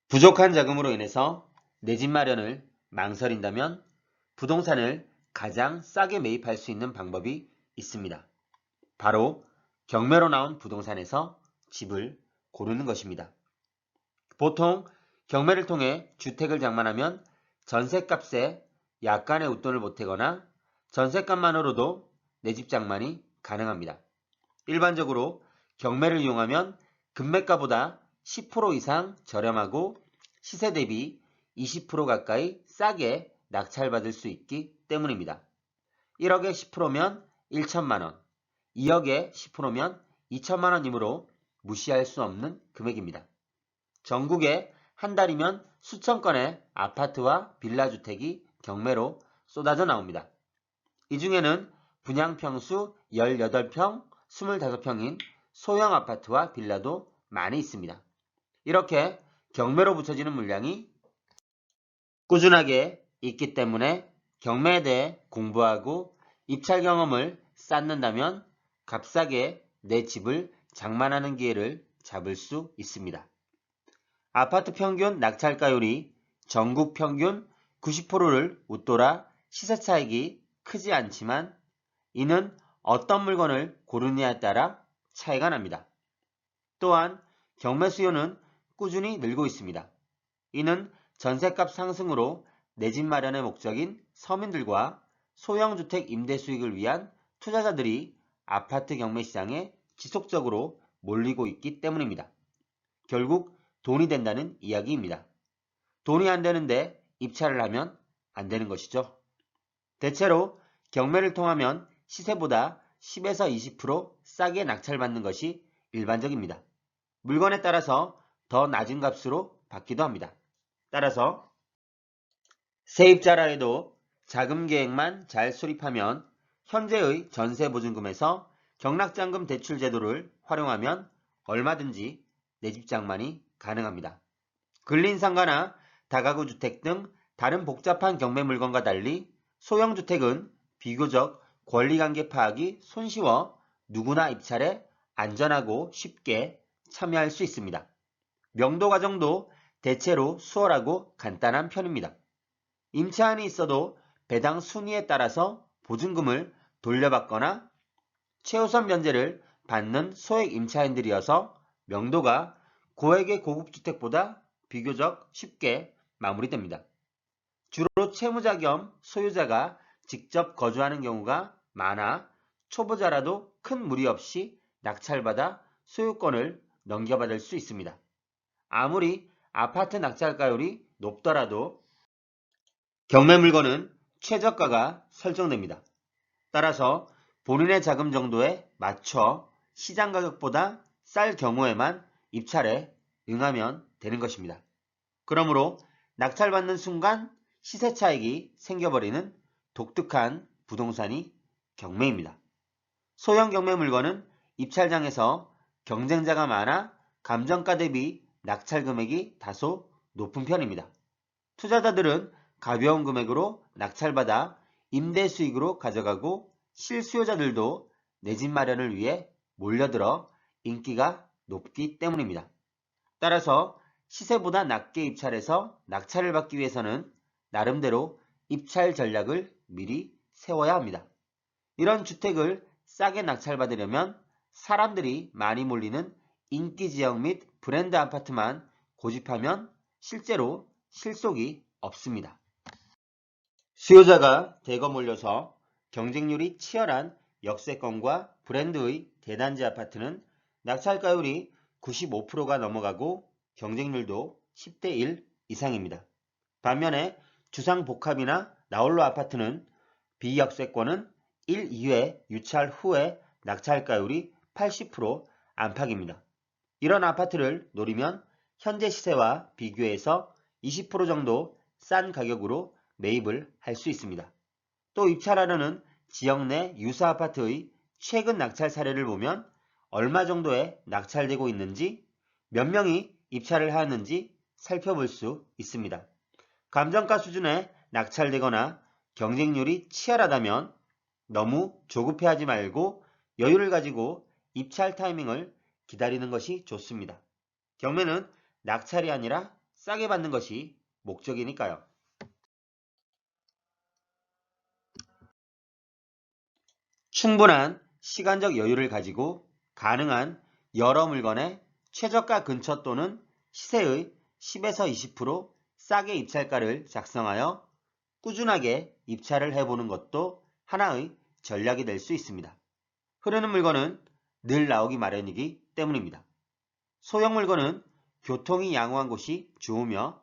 부족한 자금으로 인해서 내 집 마련을 망설인다면 부동산을 가장 싸게 매입할 수 있는 방법이 있습니다. 바로 경매로 나온 부동산에서 집을 고르는 것입니다. 보통 경매를 통해 주택을 장만하면 전셋값에 약간의 웃돈을 보태거나 전셋값만으로도 내 집 장만이 가능합니다. 일반적으로 경매를 이용하면 금매가보다 10% 이상 저렴하고 시세 대비 20% 가까이 싸게 낙찰받을 수 있기 때문입니다. 1억에 10%면 1천만 원, 2억에 10%면 2천만 원이므로 무시할 수 없는 금액입니다. 전국에 한 달이면 수천 건의 아파트와 빌라 주택이 경매로 쏟아져 나옵니다. 이 중에는 분양평수 18평, 25평인 소형 아파트와 빌라도 많이 있습니다. 이렇게 경매로 붙여지는 물량이 꾸준하게 있기 때문에 경매에 대해 공부하고 입찰 경험을 쌓는다면 값싸게 내 집을 장만하는 기회를 잡을 수 있습니다. 아파트 평균 낙찰가율이 전국 평균 90%를 웃돌아 시세 차익이 크지 않지만 이는 어떤 물건을 고르느냐에 따라 차이가 납니다. 또한 경매 수요는 꾸준히 늘고 있습니다. 이는 전셋값 상승으로 내 집 마련의 목적인 서민들과 소형주택 임대 수익을 위한 투자자들이 아파트 경매 시장에 지속적으로 몰리고 있기 때문입니다. 결국 돈이 된다는 이야기입니다. 돈이 안 되는데 입찰을 하면 안 되는 것이죠. 대체로 경매를 통하면 시세보다 10에서 20% 싸게 낙찰받는 것이 일반적입니다. 물건에 따라서 더 낮은 값으로 받기도 합니다. 따라서 세입자라 해도 자금 계획만 잘 수립하면 현재의 전세보증금에서 경락잔금 대출 제도를 활용하면 얼마든지 내 집 장만이 가능합니다. 근린상가나 다가구 주택 등 다른 복잡한 경매 물건과 달리 소형주택은 비교적 권리관계 파악이 손쉬워 누구나 입찰에 안전하고 쉽게 참여할 수 있습니다. 명도 과정도 대체로 수월하고 간단한 편입니다. 임차인이 있어도 배당 순위에 따라서 보증금을 돌려받거나 최우선 면제를 받는 소액 임차인들이어서 명도가 고액의 고급주택보다 비교적 쉽게 마무리됩니다. 주로 채무자 겸 소유자가 직접 거주하는 경우가 많아 초보자라도 큰 무리 없이 낙찰받아 소유권을 넘겨받을 수 있습니다. 아무리 아파트 낙찰가율이 높더라도 경매 물건은 최저가가 설정됩니다. 따라서 본인의 자금 정도에 맞춰 시장 가격보다 쌀 경우에만 입찰에 응하면 되는 것입니다. 그러므로 낙찰받는 순간 시세 차익이 생겨버리는 독특한 부동산이 경매입니다. 소형 경매 물건은 입찰장에서 경쟁자가 많아 감정가 대비 낙찰 금액이 다소 높은 편입니다. 투자자들은 가벼운 금액으로 낙찰받아 임대 수익으로 가져가고 실수요자들도 내 집 마련을 위해 몰려들어 인기가 높기 때문입니다. 따라서 시세보다 낮게 입찰해서 낙찰을 받기 위해서는 나름대로 입찰 전략을 미리 세워야 합니다. 이런 주택을 싸게 낙찰받으려면 사람들이 많이 몰리는 인기 지역 및 브랜드 아파트만 고집하면 실제로 실속이 없습니다. 수요자가 대거 몰려서 경쟁률이 치열한 역세권과 브랜드의 대단지 아파트는 낙찰가율이 95%가 넘어가고 경쟁률도 10대 1 이상입니다. 반면에 주상복합이나 나홀로 아파트는 비역세권은 1, 2회 유찰 후에 낙찰가율이 80% 안팎입니다. 이런 아파트를 노리면 현재 시세와 비교해서 20% 정도 싼 가격으로 매입을 할 수 있습니다. 또 입찰하려는 지역 내 유사 아파트의 최근 낙찰 사례를 보면 얼마 정도에 낙찰되고 있는지, 몇 명이 입찰을 하였는지 살펴볼 수 있습니다. 감정가 수준에 낙찰되거나 경쟁률이 치열하다면 너무 조급해하지 말고 여유를 가지고 입찰 타이밍을 기다리는 것이 좋습니다. 경매는 낙찰이 아니라 싸게 받는 것이 목적이니까요. 충분한 시간적 여유를 가지고 가능한 여러 물건의 최저가 근처 또는 시세의 10에서 20% 싸게 입찰가를 작성하여 꾸준하게 입찰을 해보는 것도 하나의 전략이 될 수 있습니다. 흐르는 물건은 늘 나오기 마련이기 때문입니다. 소형 물건은 교통이 양호한 곳이 좋으며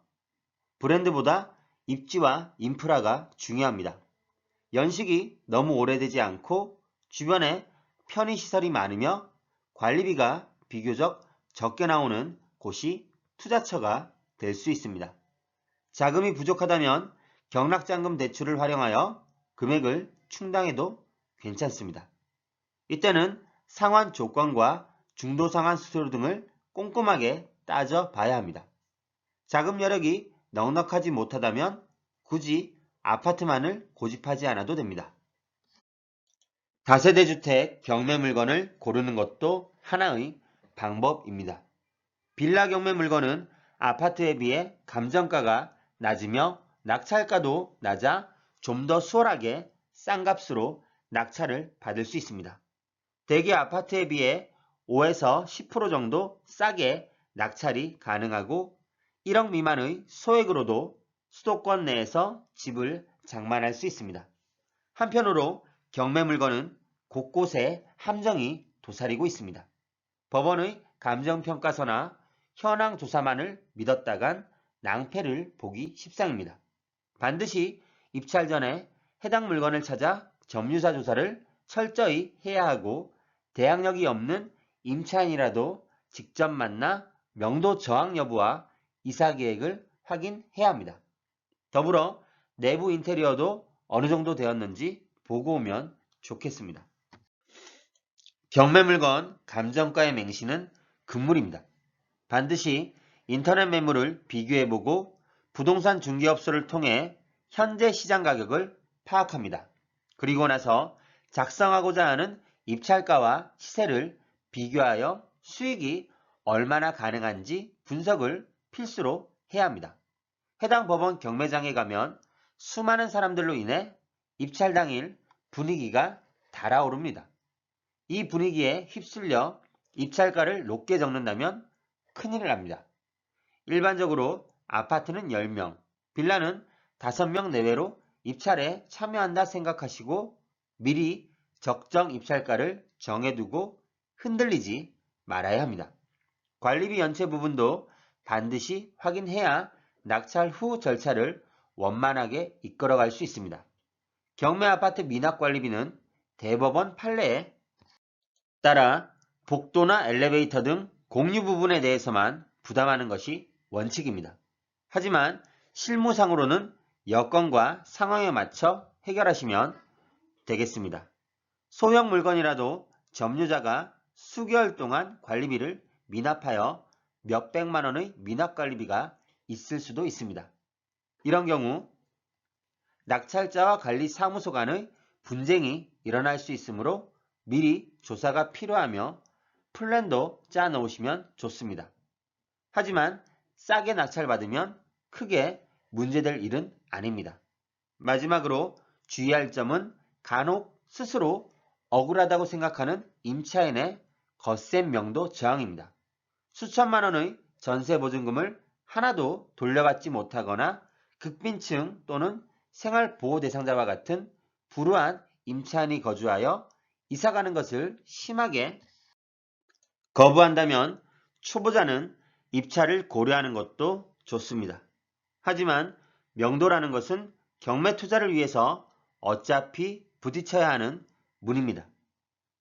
브랜드보다 입지와 인프라가 중요합니다. 연식이 너무 오래되지 않고 주변에 편의시설이 많으며 관리비가 비교적 적게 나오는 곳이 투자처가 될 수 있습니다. 자금이 부족하다면 경락자금 대출을 활용하여 금액을 충당해도 괜찮습니다. 이때는 상환 조건과 중도상환 수수료 등을 꼼꼼하게 따져봐야 합니다. 자금 여력이 넉넉하지 못하다면 굳이 아파트만을 고집하지 않아도 됩니다. 다세대 주택 경매 물건을 고르는 것도 하나의 방법입니다. 빌라 경매 물건은 아파트에 비해 감정가가 낮으며 낙찰가도 낮아 좀 더 수월하게 싼 값으로 낙찰을 받을 수 있습니다. 대개 아파트에 비해 5에서 10% 정도 싸게 낙찰이 가능하고 1억 미만의 소액으로도 수도권 내에서 집을 장만할 수 있습니다. 한편으로 경매 물건은 곳곳에 함정이 도사리고 있습니다. 법원의 감정평가서나 현황 조사만을 믿었다간 낭패를 보기 십상입니다. 반드시 입찰 전에 해당 물건을 찾아 점유사 조사를 철저히 해야 하고 대항력이 없는 임차인이라도 직접 만나 명도 저항 여부와 이사 계획을 확인해야 합니다. 더불어 내부 인테리어도 어느 정도 되었는지 보고 오면 좋겠습니다. 경매 물건 감정가의 맹신은 금물입니다. 반드시 인터넷 매물을 비교해보고 부동산 중개업소를 통해 현재 시장 가격을 파악합니다. 그리고 나서 작성하고자 하는 입찰가와 시세를 비교하여 수익이 얼마나 가능한지 분석을 필수로 해야 합니다. 해당 법원 경매장에 가면 수많은 사람들로 인해 입찰 당일 분위기가 달아오릅니다. 이 분위기에 휩쓸려 입찰가를 높게 적는다면 큰일 납니다. 일반적으로 아파트는 10명, 빌라는 5명 내외로 입찰에 참여한다 생각하시고 미리 적정 입찰가를 정해두고 흔들리지 말아야 합니다. 관리비 연체 부분도 반드시 확인해야 낙찰 후 절차를 원만하게 이끌어갈 수 있습니다. 경매 아파트 미납 관리비는 대법원 판례에 따라 복도나 엘리베이터 등 공유 부분에 대해서만 부담하는 것이 원칙입니다. 하지만 실무상으로는 여건과 상황에 맞춰 해결하시면 되겠습니다. 소형 물건이라도 점유자가 수개월 동안 관리비를 미납하여 몇백만 원의 미납 관리비가 있을 수도 있습니다. 이런 경우 낙찰자와 관리사무소 간의 분쟁이 일어날 수 있으므로 미리 조사가 필요하며 플랜도 짜 놓으시면 좋습니다. 하지만 싸게 낙찰받으면 크게 문제될 일은 아닙니다. 마지막으로 주의할 점은 간혹 스스로 억울하다고 생각하는 임차인의 거센 명도 저항입니다. 수천만 원의 전세보증금을 하나도 돌려받지 못하거나 극빈층 또는 생활보호 대상자와 같은 불우한 임차인이 거주하여 이사가는 것을 심하게 거부한다면 초보자는 입찰을 고려하는 것도 좋습니다. 하지만 명도라는 것은 경매 투자를 위해서 어차피 부딪혀야 하는 문입니다.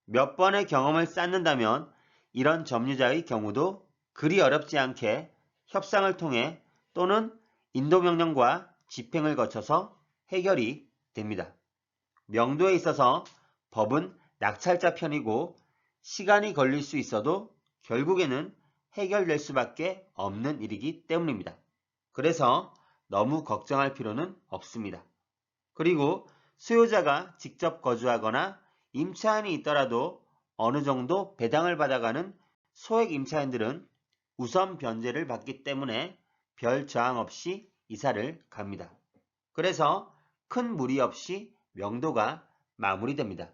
몇 번의 경험을 쌓는다면 이런 점유자의 경우도 그리 어렵지 않게 협상을 통해 또는 인도명령과 집행을 거쳐서 해결이 됩니다. 명도에 있어서 법은 낙찰자 편이고 시간이 걸릴 수 있어도 결국에는 해결될 수밖에 없는 일이기 때문입니다. 그래서 너무 걱정할 필요는 없습니다. 그리고 수요자가 직접 거주하거나 임차인이 있더라도 어느 정도 배당을 받아가는 소액 임차인들은 우선 변제를 받기 때문에 별 저항 없이 이사를 갑니다. 그래서 큰 무리 없이 명도가 마무리됩니다.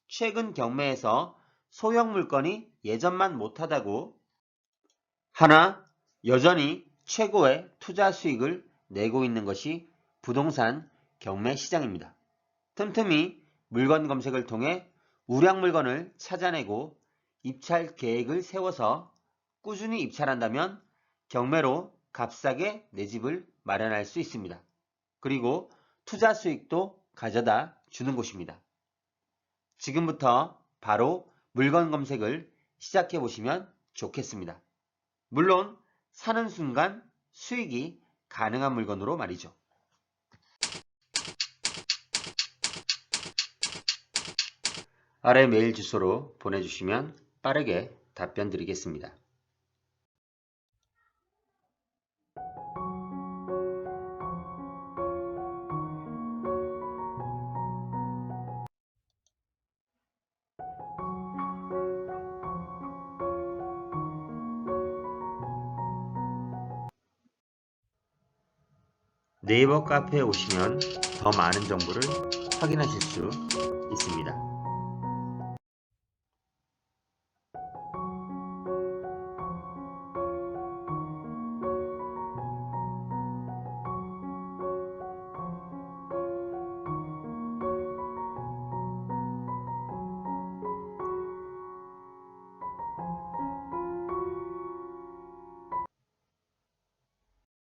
최근 경매에서 소형 물건이 예전만 못하다고 하나 여전히 최고의 투자 수익을 내고 있는 것이 부동산 경매 시장입니다. 틈틈이 물건 검색을 통해 우량 물건을 찾아내고 입찰 계획을 세워서 꾸준히 입찰한다면 경매로 값싸게 내 집을 마련할 수 있습니다. 그리고 투자 수익도 가져다 주는 곳입니다. 지금부터 바로 물건 검색을 시작해 보시면 좋겠습니다. 물론 사는 순간 수익이 가능한 물건으로 말이죠. 아래 메일 주소로 보내주시면 빠르게 답변 드리겠습니다. 네이버 카페에 오시면 더 많은 정보를 확인하실 수 있습니다.